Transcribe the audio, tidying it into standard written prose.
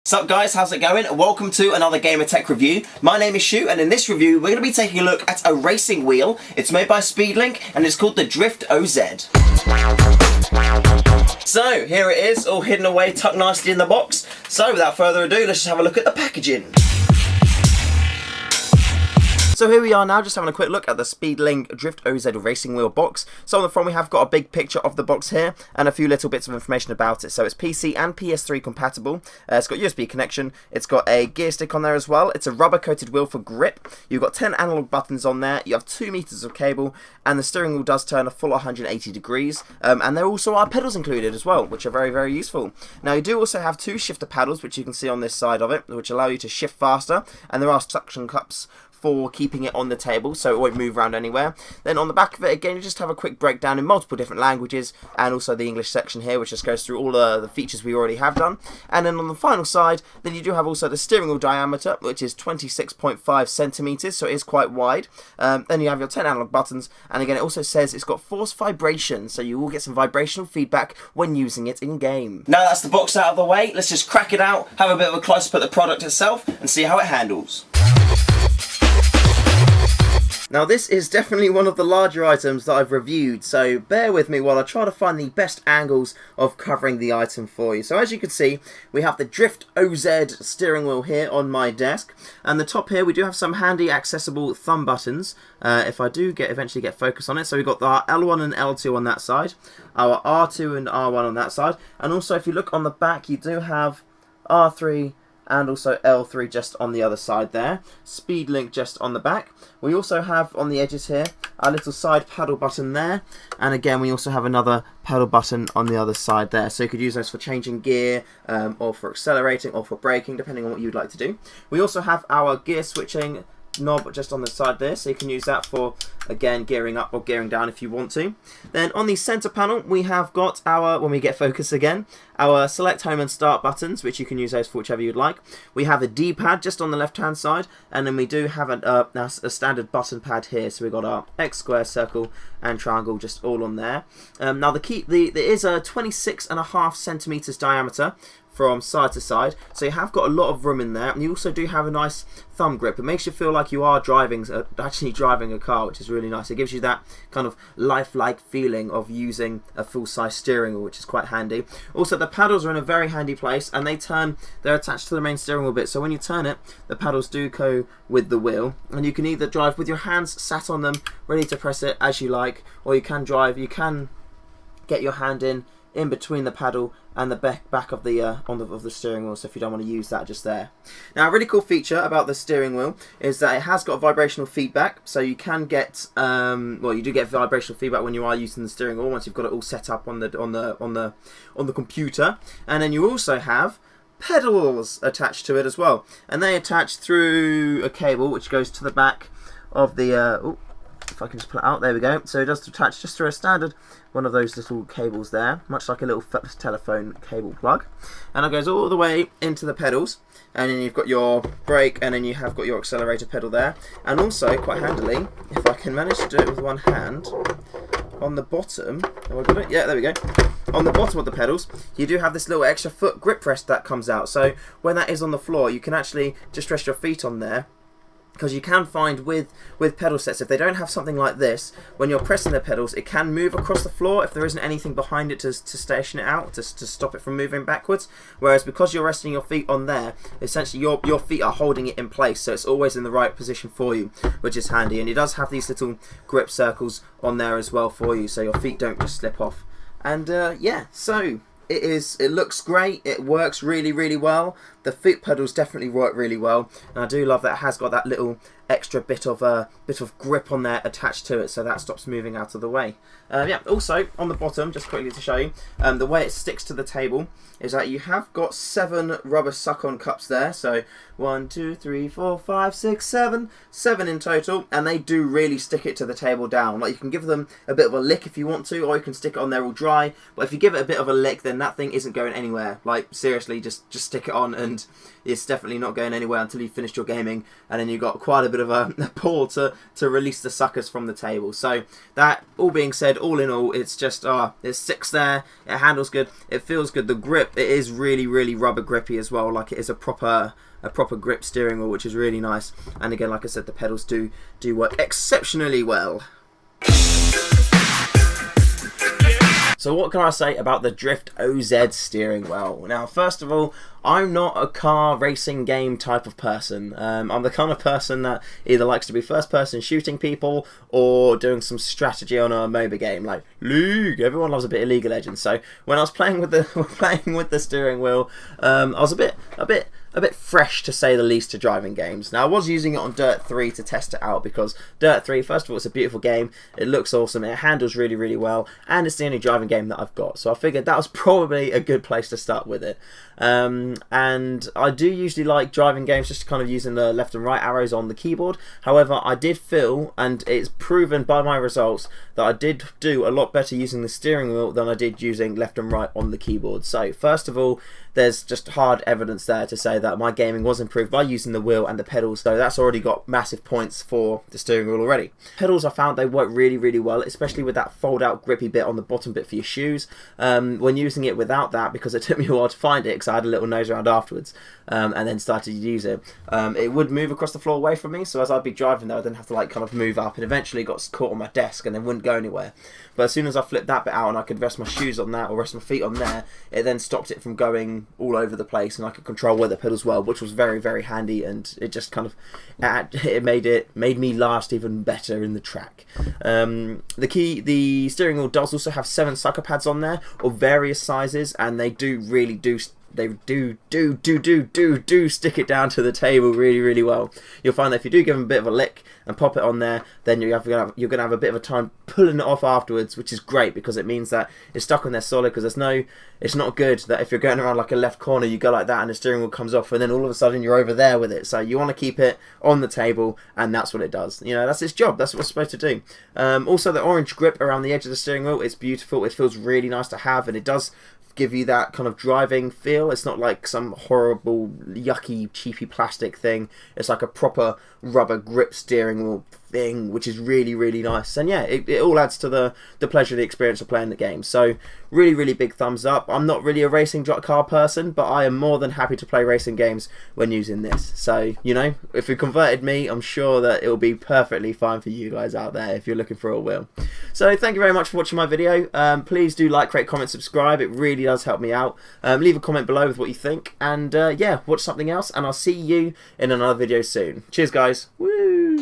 Sup guys, how's it going? Welcome to another Gamer Tech review. My name is Shu, and in this review we're going to be taking a look at a racing wheel. It's made by Speedlink and it's called the Drift O.Z. So here it is, all hidden away, tucked nicely in the box. So without further ado, let's just have a look at the packaging. So here we are now, just having a quick look at the Speedlink Drift O.Z racing wheel box. So on the front we have got a big picture of the box here and a few little bits of information about it. So it's PC and PS3 compatible, it's got USB connection, it's got a gear stick on there as well, it's a rubber coated wheel for grip, you've got 10 analog buttons on there, you have 2 meters of cable, and the steering wheel does turn a full 180 degrees, and there also are pedals included as well, which are very, very useful. Now you do also have 2 shifter paddles, which you can see on this side of it, which allow you to shift faster, and there are suction cups for keeping it on the table so it won't move around anywhere. Then on the back of it again you just have a quick breakdown in multiple different languages and also the English section here, which just goes through all the features we already have done. And then on the final side then you do have also the steering wheel diameter, which is 26.5 centimeters, so it is quite wide. Then you have your 10 analog buttons, and again it also says it's got force vibration, so you will get some vibrational feedback when using it in game. Now that's the box out of the way, let's just crack it out, have a bit of a close up at the product itself and see how it handles. Now this is definitely one of the larger items that I've reviewed, so bear with me while I try to find the best angles of covering the item for you. So as you can see, we have the Drift O.Z steering wheel here on my desk, and the top here we do have some handy accessible thumb buttons, if I do eventually get focus on it. So we've got our L1 and L2 on that side, our R2 and R1 on that side, and also if you look on the back you do have R3 and also L3 just on the other side there, Speedlink just on the back. We also have on the edges here our little side paddle button there, and again we also have another paddle button on the other side there, so you could use those for changing gear or for accelerating or for braking, depending on what you'd like to do. We also have our gear switching knob just on the side there, so you can use that for again gearing up or gearing down if you want to. Then on the center panel we have got our, when we get focus again, our select, home and start buttons, which you can use those for whichever you'd like. We have a D-pad just on the left hand side, and then we do have a standard button pad here, so we've got our X, square, circle and triangle just all on there. Now there is a 26.5 centimeters diameter from side to side, so you have got a lot of room in there, and you also do have a nice thumb grip. It makes you feel like you are actually driving a car, which is really nice. It gives you that kind of lifelike feeling of using a full-size steering wheel, which is quite handy. Also the paddles are in a very handy place, and they're attached to the main steering wheel bit, so when you turn it the paddles do go with the wheel, and you can either drive with your hands sat on them ready to press it as you like, or you can get your hand in between the paddle and the back of the of the steering wheel, so if you don't want to use that, just there. Now a really cool feature about the steering wheel is that it has got vibrational feedback, so you can get well, you do get vibrational feedback when you are using the steering wheel once you've got it all set up on the computer. And then you also have pedals attached to it as well, and they attach through a cable which goes to the back of the if I can just pull it out, there we go. So it does attach just through a standard one of those little cables there, much like a little telephone cable plug, and it goes all the way into the pedals, and then you've got your brake, and then you have got your accelerator pedal there, and also quite handily, if I can manage to do it with one hand, on the bottom, have I got it? Yeah, there we go. On the bottom of the pedals, you do have this little extra foot grip rest that comes out, so when that is on the floor, you can actually just rest your feet on there, because you can find with pedal sets, if they don't have something like this, when you're pressing the pedals, it can move across the floor if there isn't anything behind it to station it out, to stop it from moving backwards. Whereas because you're resting your feet on there, essentially your feet are holding it in place, so it's always in the right position for you, which is handy. And it does have these little grip circles on there as well for you, so your feet don't just slip off. And yeah, so it looks great, it works really, really well. The foot pedals definitely work really well, and I do love that it has got that little extra bit of grip on there attached to it, so that stops moving out of the way. Yeah, also on the bottom, just quickly to show you, the way it sticks to the table is that you have got 7 rubber suck-on cups there, so 1, 2, 3, 4, 5, 6, 7 in total, and they do really stick it to the table down. Like, you can give them a bit of a lick if you want to, or you can stick it on there all dry, but if you give it a bit of a lick, then that thing isn't going anywhere. Like, seriously, just stick it on, and it's definitely not going anywhere until you've finished your gaming, and then you've got quite a bit bit of a pull to release the suckers from the table. So that all being said, all in all, it's just it sits there, it handles good, it feels good. The grip, it is really rubber grippy as well, like it is a proper grip steering wheel, which is really nice. And again, like I said, the pedals do work exceptionally well. So what can I say about the Drift O.Z steering wheel? Now, first of all, I'm not a car racing game type of person. I'm the kind of person that either likes to be first person shooting people or doing some strategy on a MOBA game like League. Everyone loves a bit of League of Legends. So when I was playing with the steering wheel, I was a bit fresh, to say the least, to driving games. Now, I was using it on Dirt 3 to test it out, because Dirt 3, first of all, it's a beautiful game, it looks awesome, it handles really well, and it's the only driving game that I've got, so I figured that was probably a good place to start with it. And I do usually like driving games just kind of using the left and right arrows on the keyboard. However, I did feel, and it's proven by my results, that I did do a lot better using the steering wheel than I did using left and right on the keyboard. So first of all, there's just hard evidence there to say that my gaming was improved by using the wheel and the pedals, so that's already got massive points for the steering wheel already. Pedals, I found they work really well, especially with that fold out grippy bit on the bottom bit for your shoes. When using it without that, because it took me a while to find it, because I had a little nose around afterwards, and then started to use it, it would move across the floor away from me, so as I'd be driving there, I'd then have to like kind of move up, and eventually got caught on my desk and then wouldn't go anywhere. But as soon as I flipped that bit out and I could rest my shoes on that or rest my feet on there, it then stopped it from going all over the place, and I could control where the pedals were, which was very handy, and it just kind of made me last even better in the track. The steering wheel does also have 7 sucker pads on there of various sizes, and they do stick it down to the table really well. You'll find that if you do give them a bit of a lick and pop it on there, then you're going to have a bit of a time pulling it off afterwards, which is great, because it means that it's stuck on there solid. Because it's not good that if you're going around like a left corner, you go like that and the steering wheel comes off, and then all of a sudden you're over there with it. So you want to keep it on the table, and that's what it does. You know, that's its job, that's what it's supposed to do. Also, the orange grip around the edge of the steering wheel, it's beautiful, it feels really nice to have, and it does give you that kind of driving feel. It's not like some horrible yucky cheapy plastic thing. It's like a proper rubber grip steering wheel thing, which is really nice. And yeah, it all adds to the pleasure of the experience of playing the game. So really big thumbs up. I'm not really a racing car person, but I am more than happy to play racing games when using this. So, you know, if you converted me, I'm sure that it'll be perfectly fine for you guys out there if you're looking for a wheel. So thank you very much for watching my video. Please do like, rate, comment, subscribe. It really does help me out. Leave a comment below with what you think, and yeah, watch something else, and I'll see you in another video soon. Cheers guys. Woo!